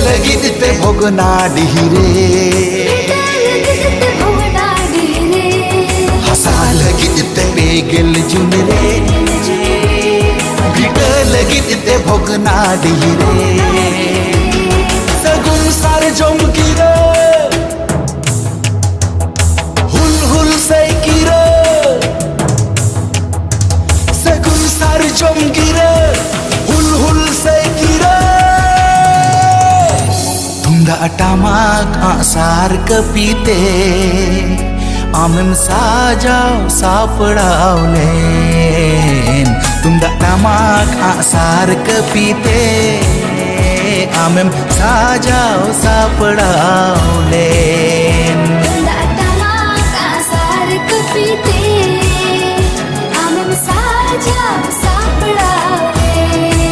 लगीत ते भोगना डिहिरे हसा लगीत ते बेगल जुनरे भीट लगीत ते भोगना डिहिरे सगुन सार जमकिरे हुल हुल सैकिरे सगुन सार जमकिरे हुल हुल सैकिरे Tundak tamak asar kepite Amem sajau sapedau len Tundak tamak asar kepite Amem sajau sapedau len Tundak tamak asar kepite Amem sajau